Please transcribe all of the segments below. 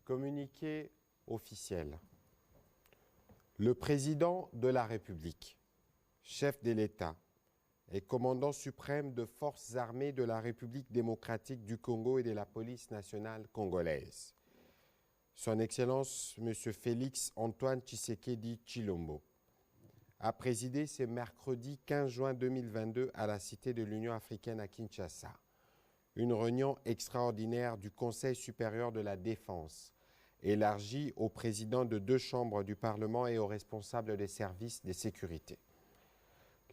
Communiqué officiel. Le président de la République, chef de l'État et commandant suprême de forces armées de la République démocratique du Congo et de la police nationale congolaise, Son Excellence M. Félix Antoine Tshisekedi Tshilombo, a présidé ce mercredi 15 juin 2022 à la Cité de l'Union africaine à Kinshasa une réunion extraordinaire du Conseil supérieur de la défense, élargie aux présidents de 2 chambres du Parlement et aux responsables des services de sécurité.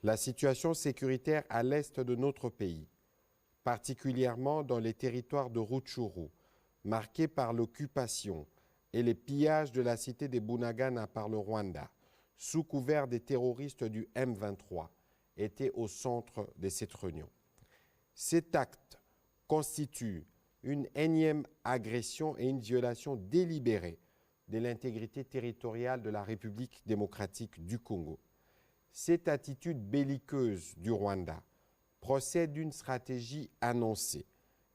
La situation sécuritaire à l'est de notre pays, particulièrement dans les territoires de Rutshuru, marqués par l'occupation et les pillages de la cité de Bunagana par le Rwanda, sous couvert des terroristes du M23, était au centre de cette réunion. Cet acte constitue une énième agression et une violation délibérée de l'intégrité territoriale de la République démocratique du Congo. Cette attitude belliqueuse du Rwanda procède d'une stratégie annoncée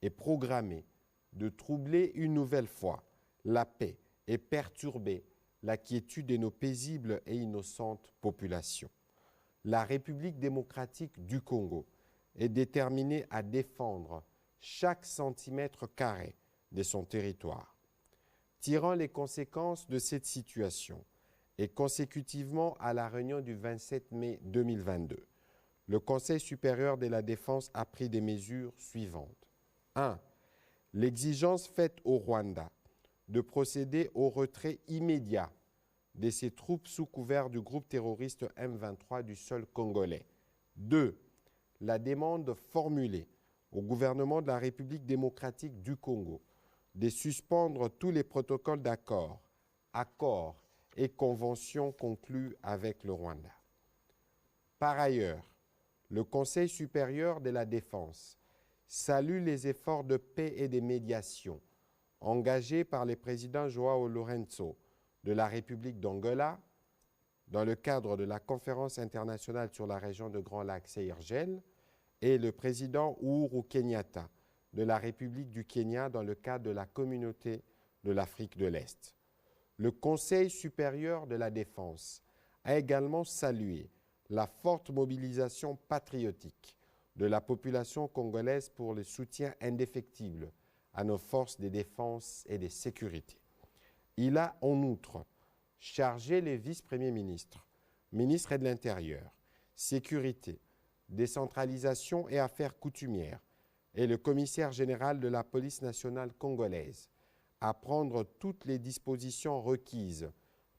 et programmée de troubler une nouvelle fois la paix et perturber la quiétude de nos paisibles et innocentes populations. La République démocratique du Congo est déterminée à défendre chaque centimètre carré de son territoire. Tirant les conséquences de cette situation et consécutivement à la réunion du 27 mai 2022, le Conseil supérieur de la défense a pris des mesures suivantes. 1. L'exigence faite au Rwanda de procéder au retrait immédiat de ses troupes sous couvert du groupe terroriste M23 du sol congolais. 2. La demande formulée au gouvernement de la République démocratique du Congo de suspendre tous les protocoles d'accord, accords et conventions conclus avec le Rwanda. Par ailleurs, le Conseil supérieur de la défense salue les efforts de paix et de médiation engagés par le président João Lourenço de la République d'Angola dans le cadre de la conférence internationale sur la région de Grand Lac CIRGL et le président Uhuru Kenyatta de la République du Kenya dans le cadre de la communauté de l'Afrique de l'Est. Le Conseil supérieur de la défense a également salué la forte mobilisation patriotique de la population congolaise pour le soutien indéfectible à nos forces de défense et de sécurité. Il a en outre chargé les vice-premiers ministres, ministres de l'Intérieur, Sécurité, Décentralisation et Affaires coutumières et le commissaire général de la police nationale congolaise à prendre toutes les dispositions requises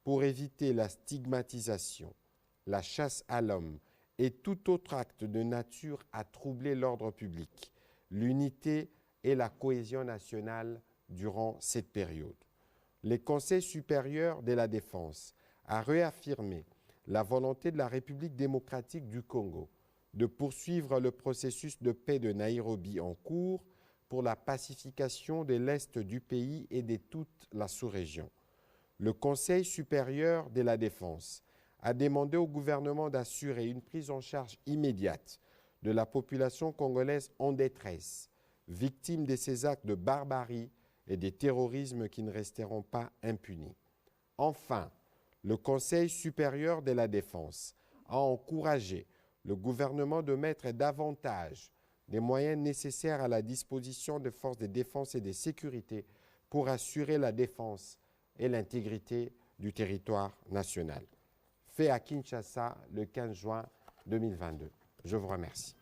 pour éviter la stigmatisation, la chasse à l'homme et tout autre acte de nature à troubler l'ordre public, l'unité et la cohésion nationale durant cette période. Le Conseil supérieur de la défense a réaffirmé la volonté de la République démocratique du Congo de poursuivre le processus de paix de Nairobi en cours pour la pacification de l'Est du pays et de toute la sous-région. Le Conseil supérieur de la défense a demandé au gouvernement d'assurer une prise en charge immédiate de la population congolaise en détresse, victime de ces actes de barbarie et des terrorismes qui ne resteront pas impunis. Enfin, le Conseil supérieur de la défense a encouragé le gouvernement de mettre davantage des moyens nécessaires à la disposition des forces de défense et de sécurité pour assurer la défense et l'intégrité du territoire national. Fait à Kinshasa le 15 juin 2022. Je vous remercie.